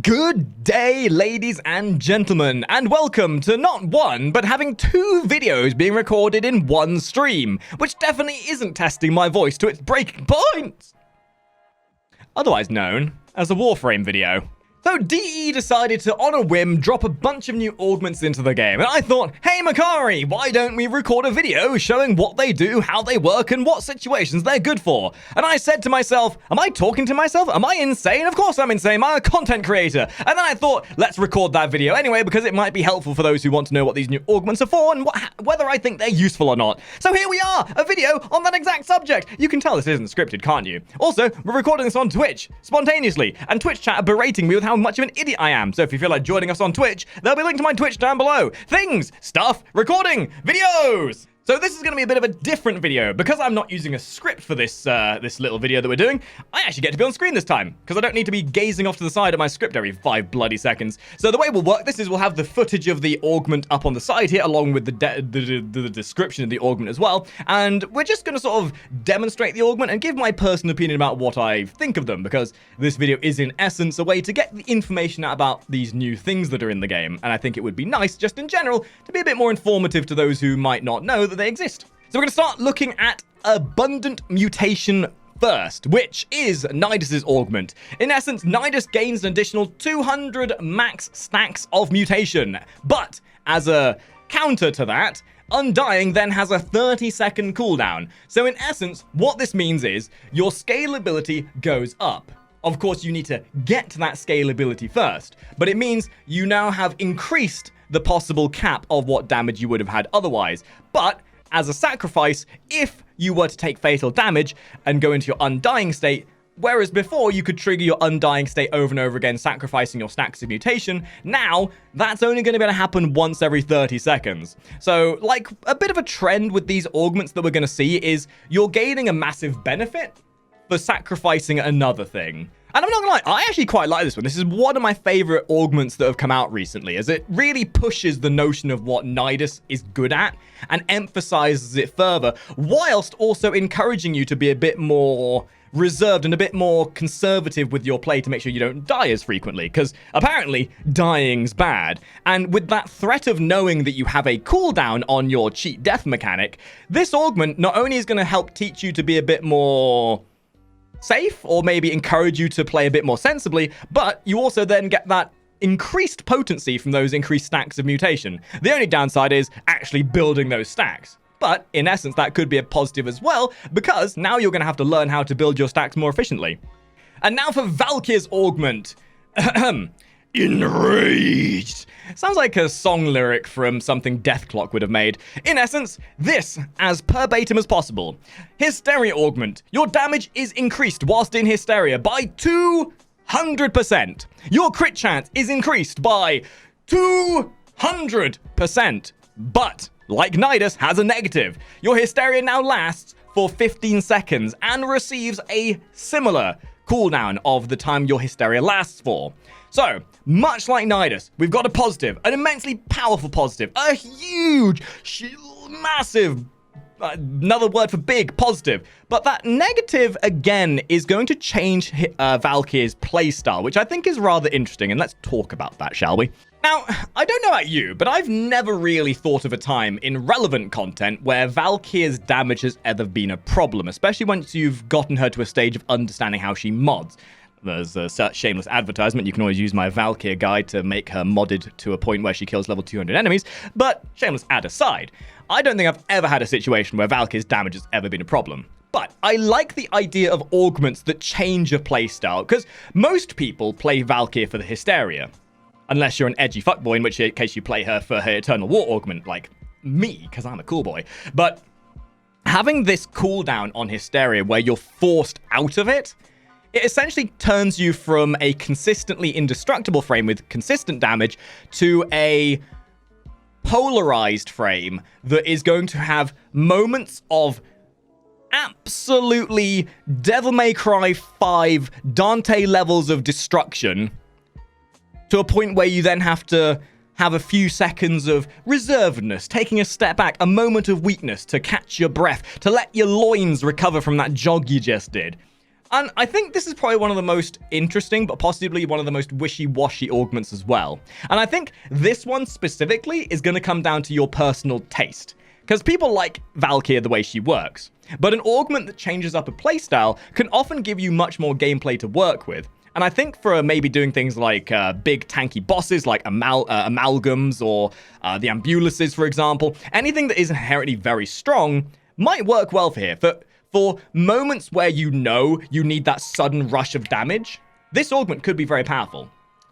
Good day, ladies and gentlemen, and welcome to not one, but having two videos being recorded in one stream, which definitely isn't testing my voice to its breaking point, otherwise known as a Warframe video. So DE decided to, on a whim, drop a bunch of new augments into the game, and I thought, hey Makari, why don't we record a video showing what they do, how they work, and what situations they're good for? And I said to myself, am I talking to myself? Am I insane? Of course I'm insane, I'm a content creator. And then I thought, let's record that video anyway, because it might be helpful for those who want to know what these new augments are for, and whether I think they're useful or not. So here we are, a video on that exact subject. You can tell this isn't scripted, can't you? Also, we're recording this on Twitch, spontaneously, and Twitch chat are berating me with how much of an idiot I am. So if you feel like joining us on Twitch, there'll be a link to my Twitch down below. Things, stuff, recording, videos. So this is going to be a bit of a different video because I'm not using a script for this this little video that we're doing. I actually get to be on screen this time because I don't need to be gazing off to the side of my script every 5 bloody seconds. So the way we'll work this is we'll have the footage of the augment up on the side here along with the description of the augment as well. And we're just going to sort of demonstrate the augment and give my personal opinion about what I think of them, because this video is in essence a way to get the information out about these new things that are in the game. And I think it would be nice just in general to be a bit more informative to those who might not know that they exist. So we're going to start looking at abundant mutation first, which is Nidus's augment. In essence, Nidus gains an additional 200 max stacks of mutation, but as a counter to that, Undying then has a 30-second cooldown. So in essence, what this means is your scalability goes up. Of course, you need to get to that scalability first, but it means you now have increased the possible cap of what damage you would have had otherwise. But as a sacrifice, if you were to take fatal damage and go into your Undying state, whereas before you could trigger your Undying state over and over again, sacrificing your stacks of mutation, now that's only going to be able to happen once every 30 seconds. So, like, a bit of a trend with these augments that we're going to see is you're gaining a massive benefit for sacrificing another thing. And I'm not gonna lie, I actually quite like this one. This is one of my favorite augments that have come out recently, as it really pushes the notion of what Nidus is good at and emphasizes it further, whilst also encouraging you to be a bit more reserved and a bit more conservative with your play to make sure you don't die as frequently, because apparently dying's bad. And with that threat of knowing that you have a cooldown on your cheat death mechanic, this augment not only is going to help teach you to be a bit more safe, or maybe encourage you to play a bit more sensibly, but you also then get that increased potency from those increased stacks of mutation. The only downside is actually building those stacks. But in essence, that could be a positive as well, because now you're going to have to learn how to build your stacks more efficiently. And now for Valkyrie's augment. Enraged. Sounds like a song lyric from something Deathclock would have made. In essence, this, as verbatim as possible. Hysteria augment. Your damage is increased whilst in Hysteria by 200%. Your crit chance is increased by 200%. But, like Nidus, has a negative. Your Hysteria now lasts for 15 seconds and receives a similar cooldown of the time your Hysteria lasts for. So, much like Nidus, we've got a positive, an immensely powerful positive, a huge, massive, another word for big, positive. But that negative, again, is going to change Valkyrie's playstyle, which I think is rather interesting, and let's talk about that, shall we? Now, I don't know about you, but I've never really thought of a time in relevant content where Valkyrie's damage has ever been a problem, especially once you've gotten her to a stage of understanding how she mods. There's a shameless advertisement. You can always use my Valkyrie guide to make her modded to a point where she kills level 200 enemies. But shameless ad aside, I don't think I've ever had a situation where Valkyrie's damage has ever been a problem. But I like the idea of augments that change your playstyle, because most people play Valkyrie for the Hysteria. Unless you're an edgy fuckboy, in which case you play her for her Eternal War augment, like me, because I'm a cool boy. But having this cooldown on Hysteria where you're forced out of it, it essentially turns you from a consistently indestructible frame with consistent damage to a polarized frame that is going to have moments of absolutely Devil May Cry 5 Dante levels of destruction, to a point where you then have to have a few seconds of reservedness, taking a step back, a moment of weakness to catch your breath, to let your loins recover from that jog you just did. And I think this is probably one of the most interesting, but possibly one of the most wishy-washy augments as well. And I think this one specifically is going to come down to your personal taste. Because people like Valkyrie the way she works. But an augment that changes up a playstyle can often give you much more gameplay to work with. And I think for maybe doing things like big tanky bosses like amalgams or the ambuluses, for example, anything that is inherently very strong might work well for here. For moments where you know you need that sudden rush of damage, this augment could be very powerful.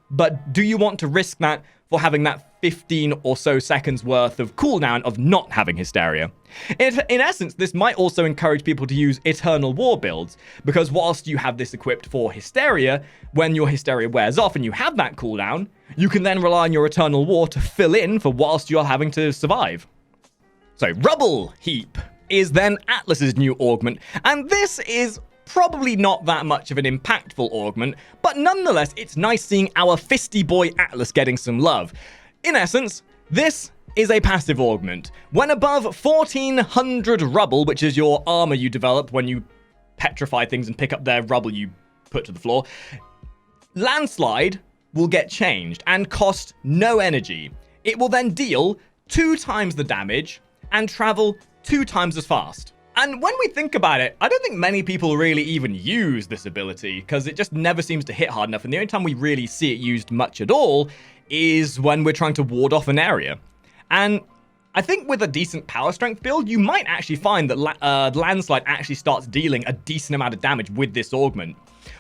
But do you want to risk that for having that 15 or so seconds worth of cooldown of not having Hysteria? In essence, this might also encourage people to use Eternal War builds, because whilst you have this equipped for Hysteria, when your Hysteria wears off and you have that cooldown, you can then rely on your Eternal War to fill in for whilst you're having to survive. So, Rubble Heap is then Atlas's new augment, and this is probably not that much of an impactful augment, but nonetheless, it's nice seeing our fisty boy Atlas getting some love. In essence, this is a passive augment. When above 1400 rubble, which is your armor you develop when you petrify things and pick up their rubble you put to the floor, Landslide will get changed and cost no energy. It will then deal 2 times the damage and travel 2 times as fast. And when we think about it, I don't think many people really even use this ability, because it just never seems to hit hard enough, and the only time we really see it used much at all is when we're trying to ward off an area. And I think with a decent power strength build, you might actually find that Landslide actually starts dealing a decent amount of damage with this augment.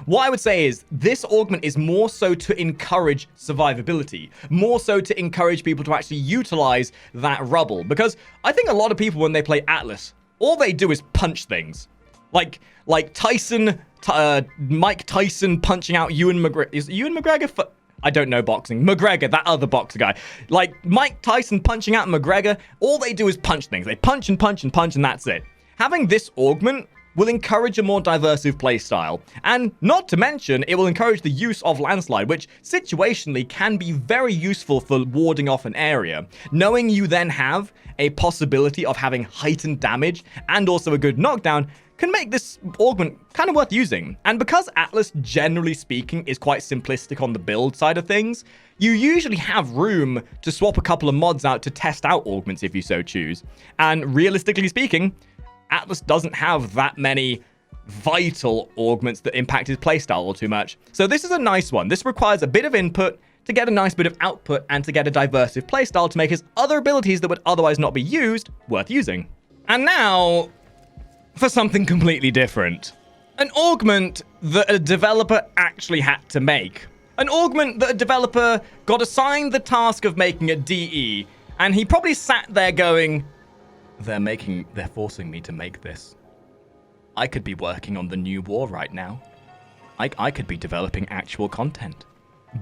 What I would say is this augment is more so to encourage survivability, more so to encourage people to actually utilize that rubble, because I think a lot of people when they play Atlas, all they do is punch things. Like Tyson, Mike Tyson punching out Ewan McGregor. Is Ewan McGregor? I don't know boxing. McGregor, that other boxer guy. Like Mike Tyson punching out McGregor, all they do is punch things. They punch and punch and punch, and that's it. Having this augment will encourage a more diversive playstyle. And not to mention, it will encourage the use of Landslide, which situationally can be very useful for warding off an area. Knowing you then have a possibility of having heightened damage and also a good knockdown can make this augment kind of worth using. And because Atlas, generally speaking, is quite simplistic on the build side of things, you usually have room to swap a couple of mods out to test out augments if you so choose. And realistically speaking, Atlas doesn't have that many vital augments that impact his playstyle all too much. So this is a nice one. This requires a bit of input to get a nice bit of output and to get a diversive playstyle to make his other abilities that would otherwise not be used worth using. And now for something completely different. An augment that a developer actually had to make. An augment that a developer got assigned the task of making a DE, and he probably sat there going, they're forcing me to make this. I could be working on the new war right now. I could be developing actual content.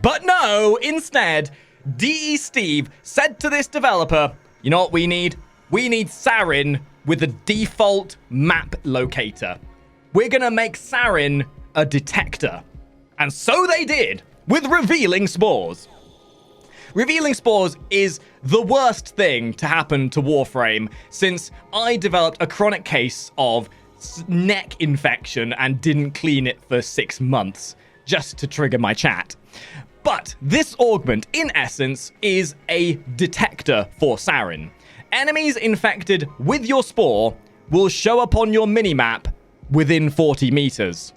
But no, instead, DE Steve said to this developer, you know what we need? We need Sarin with a default map locator. We're gonna make Sarin a detector. And so they did, with Revealing Spores. Revealing Spores is the worst thing to happen to Warframe since I developed a chronic case of neck infection and didn't clean it for 6 months just to trigger my chat. But this augment, in essence, is a detector for Sarin. Enemies infected with your spore will show up on your minimap within 40 meters.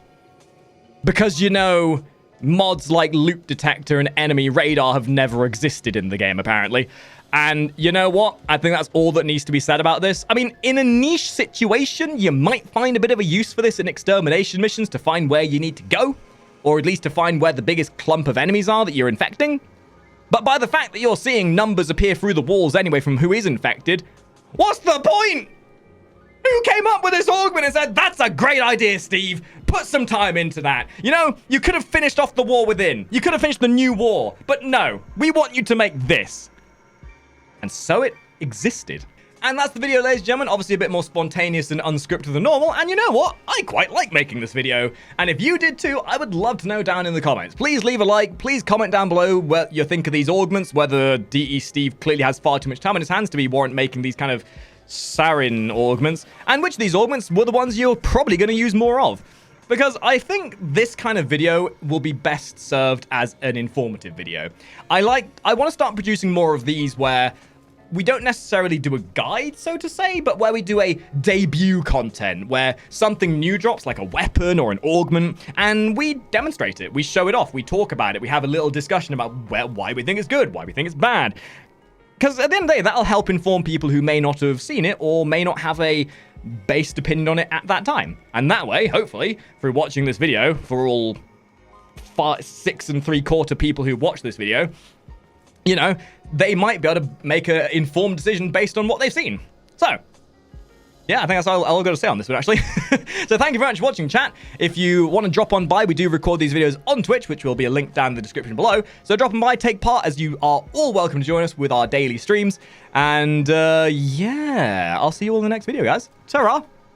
Because, you know, mods like Loot Detector and Enemy Radar have never existed in the game, apparently. And you know what? I think that's all that needs to be said about this. I mean, in a niche situation, you might find a bit of a use for this in extermination missions to find where you need to go, or at least to find where the biggest clump of enemies are that you're infecting. But by the fact that you're seeing numbers appear through the walls anyway from who is infected, what's the point? Who came up with this augment and said, that's a great idea, Steve. Put some time into that. You know, you could have finished off the war within. You could have finished the new war. But no, we want you to make this. And so it existed. And that's the video, ladies and gentlemen. Obviously a bit more spontaneous and unscripted than normal. And you know what? I quite like making this video. And if you did too, I would love to know down in the comments. Please leave a like. Please comment down below what you think of these augments. Whether DE Steve clearly has far too much time in his hands to be warrant making these kind of Sarin augments. And which of these augments were the ones you're probably going to use more of. because I think this kind of video will be best served as an informative video. I want to start producing more of these where we don't necessarily do a guide, so to say, but where we do a debut content, where something new drops, like a weapon or an augment, and we demonstrate it, we show it off, we talk about it, we have a little discussion about why we think it's good, why we think it's bad. Because at the end of the day, that'll help inform people who may not have seen it or may not have a based opinion on it at that time. And that way, hopefully, through watching this video, for all 6 3/4 people who watch this video, you know, they might be able to make an informed decision based on what they've seen. So, yeah, I think that's all I've got to say on this one, actually. So thank you very much for watching, chat. If you want to drop on by, we do record these videos on Twitch, which will be a link down in the description below. So drop on by, take part, as you are all welcome to join us with our daily streams. And, yeah, I'll see you all in the next video, guys. Ta-ra!